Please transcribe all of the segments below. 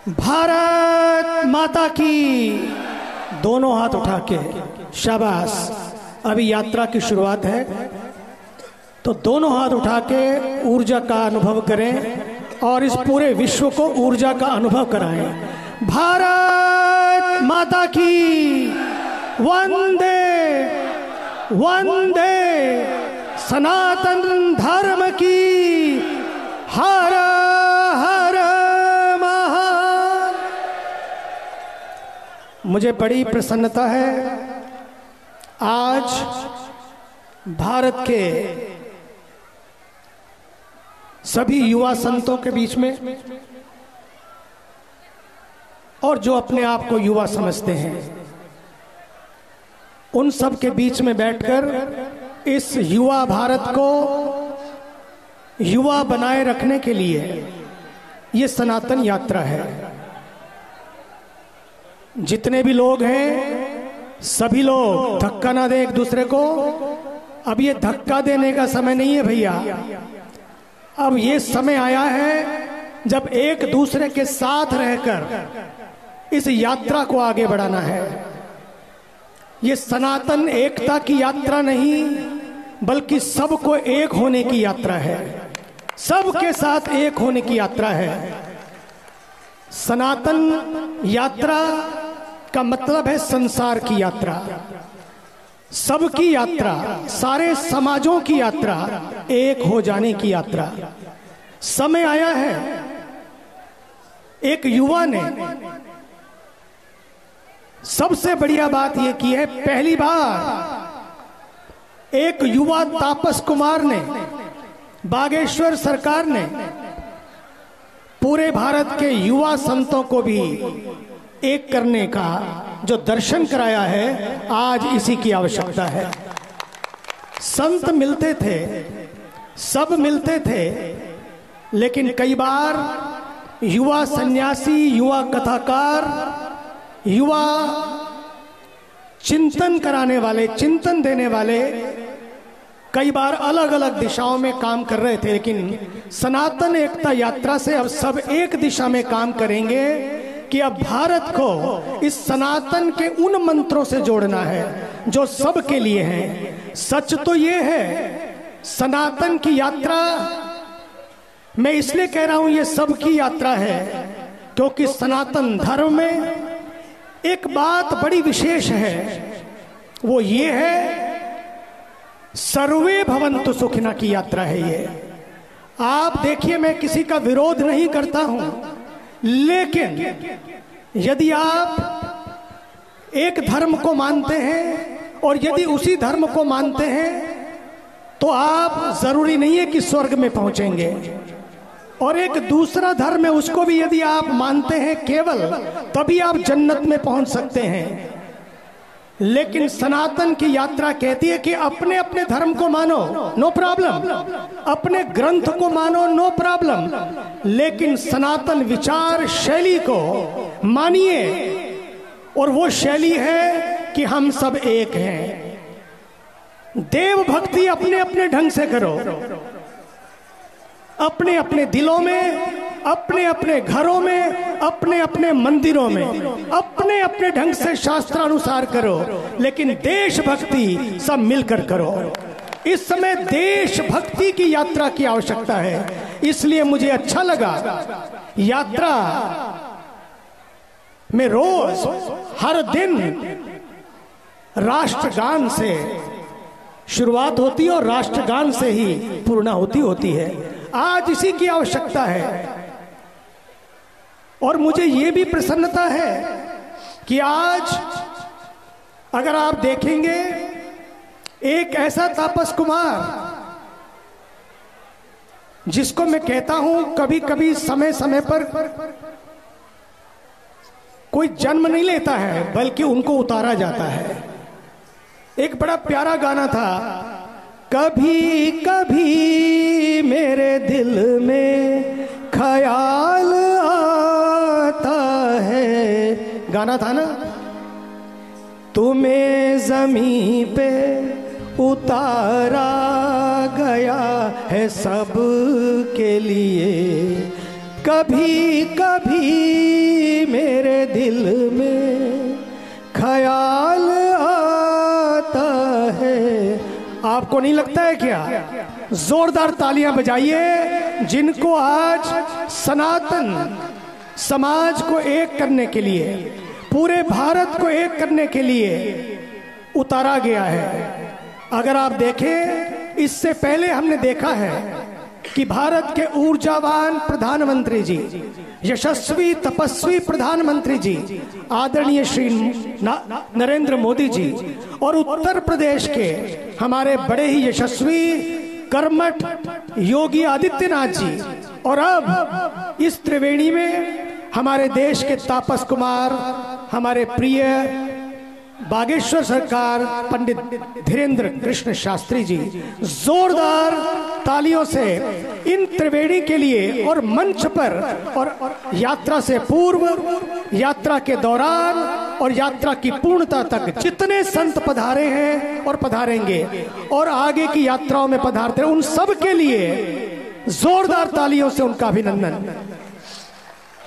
भारत माता की। दोनों हाथ उठा के शाबाश। अभी यात्रा की शुरुआत है तो दोनों हाथ उठा के ऊर्जा का अनुभव करें और इस पूरे विश्व को ऊर्जा का अनुभव कराएं। भारत माता की वंदे वंदे। सनातन धर्म की हर हर महान। मुझे बड़ी प्रसन्नता है आज भारत के सभी युवा संतों के बीच में और जो अपने आप को युवा समझते हैं उन सब के बीच में बैठकर इस युवा भारत को युवा बनाए रखने के लिए ये सनातन यात्रा है। जितने भी लोग हैं सभी लोग धक्का ना दें एक दूसरे को। अब ये धक्का देने का समय नहीं है भैया। अब ये समय आया है जब एक दूसरे के साथ रहकर इस यात्रा को आगे बढ़ाना है। ये सनातन एकता की यात्रा नहीं बल्कि सबको एक होने की यात्रा है। सबके साथ एक होने की यात्रा है। सनातन यात्रा का मतलब है संसार की यात्रा, सबकी यात्रा, सारे समाजों की यात्रा, एक हो जाने की यात्रा। समय आया है। एक युवा ने सबसे बढ़िया बात यह की है, पहली बार एक युवा तापस कुमार ने, बागेश्वर सरकार ने पूरे भारत के युवा संतों को भी एक करने का जो दर्शन कराया है, आज इसी की आवश्यकता है। संत मिलते थे, सब मिलते थे, लेकिन कई बार युवा सन्यासी, युवा कथाकार, युवा चिंतन कराने वाले, चिंतन देने वाले कई बार अलग अलग दिशाओं में काम कर रहे थे। लेकिन सनातन एकता यात्रा से अब सब एक दिशा में काम करेंगे कि अब भारत को इस सनातन के उन मंत्रों से जोड़ना है जो सबके लिए हैं। सच तो ये है, सनातन की यात्रा मैं इसलिए कह रहा हूं ये सबकी यात्रा है क्योंकि सनातन धर्म में एक बात बड़ी विशेष है, वो ये है सर्वे भवन्तु सुखिनः की यात्रा है ये। आप देखिए, मैं किसी का विरोध नहीं करता हूं, लेकिन यदि आप एक धर्म को मानते हैं और यदि उसी धर्म को मानते हैं तो आप जरूरी नहीं है कि स्वर्ग में पहुंचेंगे। और एक दूसरा धर्म है, उसको भी यदि आप मानते हैं केवल, तभी आप जन्नत में पहुंच सकते हैं। लेकिन सनातन की यात्रा कहती है कि अपने अपने धर्म को मानो, नो प्रॉब्लम, अपने ग्रंथ को मानो, नो प्रॉब्लम, लेकिन सनातन विचार शैली को मानिए। और वो शैली है कि हम सब एक हैं। देव भक्ति अपने अपने ढंग से करो, अपने अपने दिलों में, अपने अपने घरों में, अपने अपने मंदिरों में, अपने अपने ढंग से शास्त्रानुसार करो, लेकिन देशभक्ति सब मिलकर करो। इस समय देशभक्ति की यात्रा की आवश्यकता है। इसलिए मुझे अच्छा लगा यात्रा में रोज हर दिन राष्ट्रगान से शुरुआत होती है और राष्ट्रगान से ही पूर्ण होती है। आज इसी की आवश्यकता है। और मुझे ये भी प्रसन्नता है कि आज अगर आप देखेंगे एक ऐसा तापस कुमार जिसको मैं कहता हूं कभी कभी समय समय पर कोई जन्म नहीं लेता है बल्कि उनको उतारा जाता है। एक बड़ा प्यारा गाना था, कभी कभी मेरे दिल में ख्याल आता है, गाना था ना। तुम्हें जमीन पे उतारा गया है सब के लिए, कभी कभी दिल में ख्याल आता है। आपको नहीं लगता है क्या? जोरदार तालियां बजाइए जिनको आज सनातन समाज को एक करने के लिए, पूरे भारत को एक करने के लिए उतारा गया है। अगर आप देखें, इससे पहले हमने देखा है कि भारत के ऊर्जावान प्रधानमंत्री जी, यशस्वी तपस्वी प्रधानमंत्री जी, आदरणीय श्री नरेंद्र मोदी जी, और उत्तर प्रदेश के हमारे बड़े ही यशस्वी कर्मठ योगी आदित्यनाथ जी, और अब इस त्रिवेणी में हमारे देश के तापस कुमार, हमारे प्रिय बागेश्वर सरकार पंडित धीरेन्द्र कृष्ण शास्त्री जी, जोरदार तालियों से इन त्रिवेणी के लिए और मंच पर और यात्रा से पूर्व, यात्रा के दौरान और यात्रा की पूर्णता तक जितने संत पधारे हैं और पधारेंगे और आगे की यात्राओं में पधारते हैं, उन सब के लिए जोरदार तालियों से उनका अभिनंदन।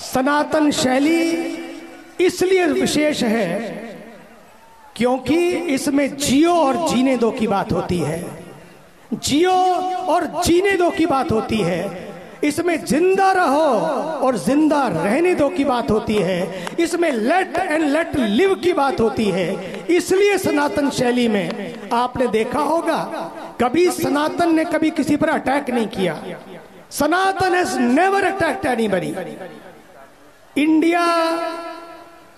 सनातन शैली इसलिए विशेष है क्योंकि इसमें जियो और जीने दो की बात होती है। जियो और जीने दो की बात होती है। इसमें जिंदा रहो और जिंदा रहने दो की बात होती है। इसमें लेट एंड लेट लिव की बात होती है। इसलिए सनातन शैली में आपने देखा होगा, कभी सनातन ने कभी किसी पर अटैक नहीं किया। Sanatan has never attacked anybody. India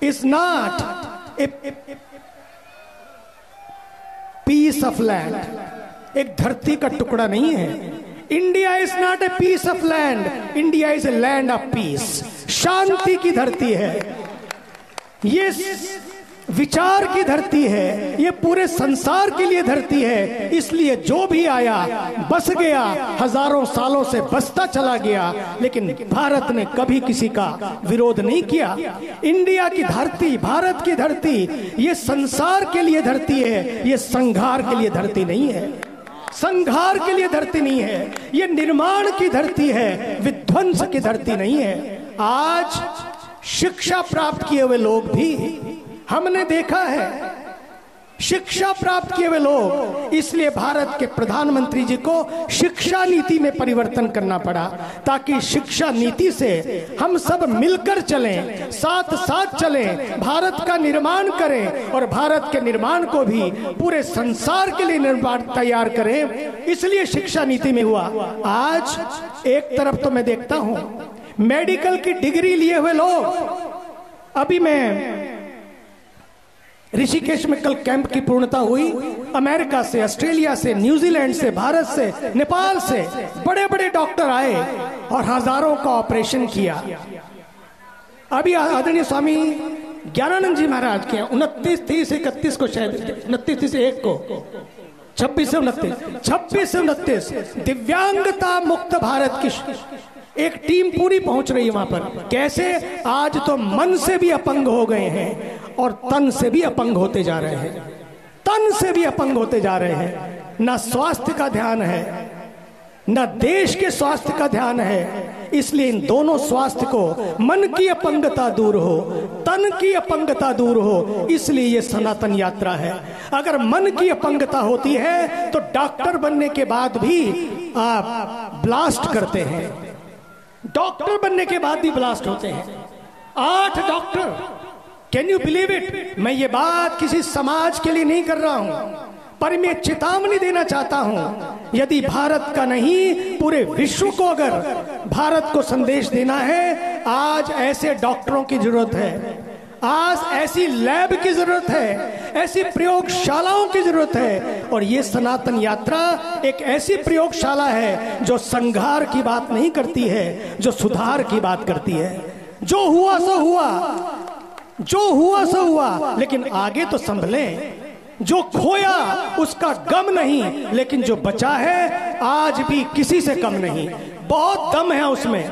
is not a piece of land, एक धरती का टुकड़ा नहीं है। India is not a piece of land, India is a land of peace. शांति की धरती है, ये विचार की धरती है, ये पूरे संसार के लिए धरती है। इसलिए जो भी आया बस गया, हजारों सालों से बसता चला गया, लेकिन भारत ने कभी किसी का विरोध नहीं किया। इंडिया की धरती, भारत की धरती, ये संसार के लिए धरती है, ये संघार के लिए धरती नहीं है। संघार के लिए धरती नहीं है, ये निर्माण की धरती है, विध्वंस की धरती नहीं है। आज शिक्षा प्राप्त किए हुए लोग भी हमने देखा है, शिक्षा प्राप्त किए हुए लोग, इसलिए भारत के प्रधानमंत्री जी को शिक्षा नीति में परिवर्तन करना पड़ा, ताकि शिक्षा नीति से हम सब मिलकर चलें, साथ साथ चलें, भारत का निर्माण करें और भारत के निर्माण को भी पूरे संसार के लिए निर्माण तैयार करें। इसलिए शिक्षा नीति में हुआ। आज एक तरफ तो मैं देखता हूं मेडिकल की डिग्री लिए हुए लोग, अभी मैं ऋषिकेश में कल कैंप की पूर्णता हुई, अमेरिका से, ऑस्ट्रेलिया से, न्यूजीलैंड से, भारत से, नेपाल से बड़े बड़े डॉक्टर आए और हजारों का ऑपरेशन किया। अभी आदरणीय स्वामी ज्ञानानंद जी महाराज के 29 30 31 को, शायद 29 30 1 को, 26 से 29 दिव्यांगता मुक्त भारत की एक टीम पूरी पहुंच रही है वहां पर। कैसे? आज तो मन से भी अपंग हो गए हैं और तन से भी अपंग होते जा रहे हैं, तन से भी अपंग होते जा रहे हैं। ना स्वास्थ्य का ध्यान है, ना देश के स्वास्थ्य का ध्यान है। इसलिए इन दोनों स्वास्थ्य को, मन की अपंगता दूर हो, तन की अपंगता दूर हो, इसलिए ये सनातन यात्रा है। अगर मन की अपंगता होती है तो डॉक्टर बनने के बाद भी आप ब्लास्ट करते हैं, डॉक्टर बनने के बाद भी ब्लास्ट होते हैं। 8 doctor, can you believe it? मैं ये बात किसी समाज के लिए नहीं कर रहा हूं, पर मैं चेतावनी देना चाहता हूं, यदि भारत का नहीं पूरे विश्व को अगर भारत को संदेश देना है, आज ऐसे डॉक्टरों की जरूरत है, आज ऐसी लैब की जरूरत है, ऐसी प्रयोगशालाओं की जरूरत है। और ये सनातन यात्रा एक ऐसी प्रयोगशाला है जो संघार की बात नहीं करती है, जो सुधार की बात करती है। जो हुआ सो हुआ, जो हुआ सो हुआ, लेकिन आगे तो संभले। जो खोया उसका गम नहीं, लेकिन जो बचा है आज भी किसी से कम नहीं। बहुत दम है उसमें,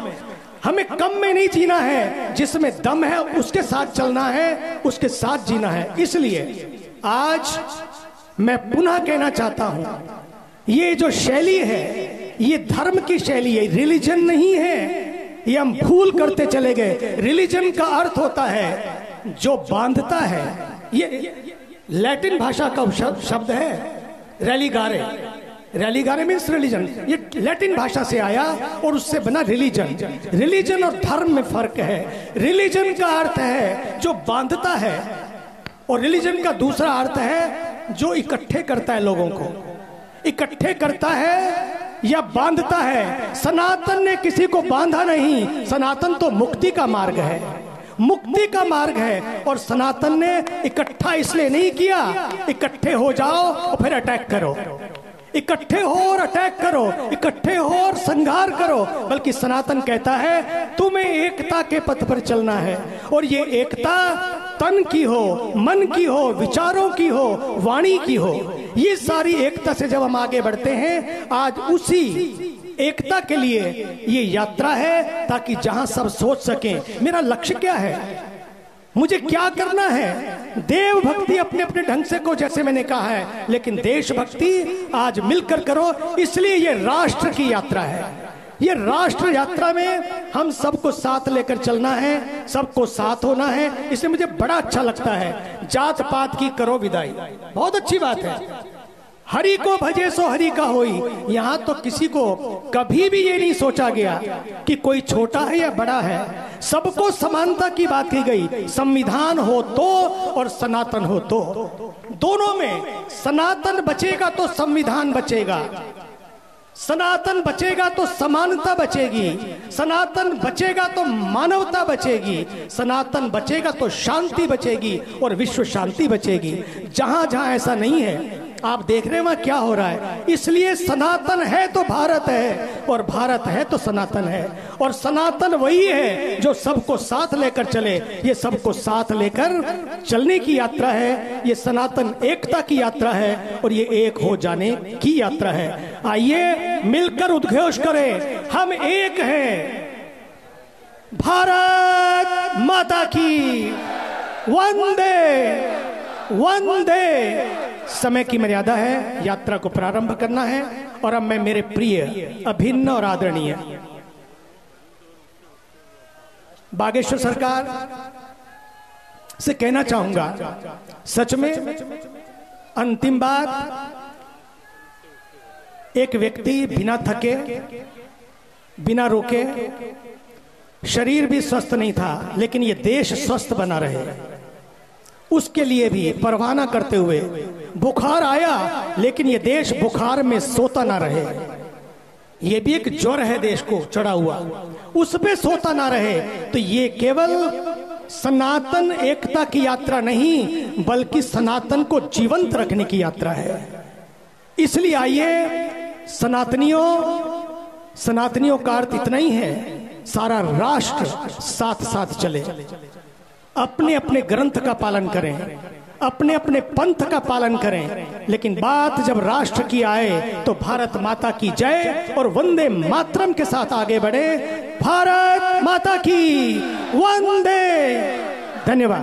हमें कम में नहीं जीना है, जिसमें दम है उसके साथ चलना है, उसके साथ जीना है। इसलिए आज मैं पुनः कहना चाहता हूं, ये जो शैली है ये धर्म की शैली है, रिलीजन नहीं है। ये हम भूल करते चले गए। रिलीजन का अर्थ होता है जो बांधता है। ये लैटिन भाषा का शब्द है रेलिगारे। Religare means religion. ये लैटिन भाषा से आया और उससे बना रिलीजन। रिलीजन और धर्म में फर्क है। रिलीजन का अर्थ है जो बांधता है और रिलीजन का दूसरा अर्थ है जो इकट्ठे करता है, लोगों को इकट्ठे करता है या बांधता है। सनातन ने किसी को बांधा नहीं। सनातन तो मुक्ति का मार्ग है, मुक्ति का मार्ग है। और सनातन ने इकट्ठा इसलिए नहीं किया, इकट्ठे हो जाओ और फिर अटैक करो, इकट्ठे हो और अटैक करो, इकट्ठे हो और संहार करो। बल्कि सनातन कहता है तुम्हें एकता के पथ पर चलना है। और ये एकता तन की हो, मन की हो, विचारों की हो, वाणी की हो। ये सारी एकता से जब हम आगे बढ़ते हैं, आज उसी एकता के लिए ये यात्रा है, ताकि जहां सब सोच सकें मेरा लक्ष्य क्या है, मुझे क्या करना है। देव भक्ति अपने अपने ढंग से को, जैसे मैंने कहा है, लेकिन देशभक्ति आज मिलकर करो। इसलिए ये राष्ट्र की यात्रा है। ये राष्ट्र यात्रा में हम सबको साथ लेकर चलना है, सबको साथ होना है। इसलिए मुझे बड़ा अच्छा लगता है जात पात की करो विदाई। बहुत अच्छी बात है। हरि को भजे सो हरि का होई। यहाँ तो किसी को कभी भी ये नहीं सोचा गया कि कोई छोटा है या बड़ा है। सबको समानता की बात की गई। संविधान हो तो और सनातन हो तो, दोनों में सनातन बचेगा तो संविधान बचेगा, सनातन बचेगा तो समानता बचेगी, सनातन बचेगा तो मानवता बचेगी, सनातन बचेगा तो शांति बचेगी और विश्व शांति बचेगी। जहां जहां ऐसा नहीं है, आप देख रहे हैं वहां क्या हो रहा है। इसलिए सनातन है तो भारत है और भारत है तो सनातन है। और सनातन वही है जो सबको साथ लेकर चले। ये सबको साथ लेकर चलने की यात्रा है। ये सनातन एकता की यात्रा है और ये एक हो जाने की यात्रा है। आइए मिलकर उद्घोष करें, हम एक हैं। भारत माता की वंदे वंदे। समय की मर्यादा है, यात्रा को प्रारंभ करना है। और अब मैं मेरे प्रिय, अभिन्न और आदरणीय बागेश्वर सरकार से कहना चाहूंगा, सच में अंतिम बात, एक व्यक्ति बिना थके, बिना रुके, शरीर भी स्वस्थ नहीं था, लेकिन ये देश स्वस्थ बना रहे, उसके लिए भी परवाह न करते हुए, बुखार आया लेकिन ये देश बुखार में सोता ना रहे। ये भी एक ज्वर है देश को चढ़ा हुआ, उस पे सोता ना रहे। तो ये केवल सनातन एकता की यात्रा नहीं, बल्कि सनातन को जीवंत रखने की यात्रा है। इसलिए आइए सनातनियों का अर्थ इतना ही है, सारा राष्ट्र साथ साथ चले, अपने अपने ग्रंथ का पालन करें, अपने अपने पंथ का पालन करें। लेकिन बात जब राष्ट्र की आए तो भारत माता की जय और वंदे मातरम के साथ आगे बढ़े। भारत माता की वंदे। धन्यवाद।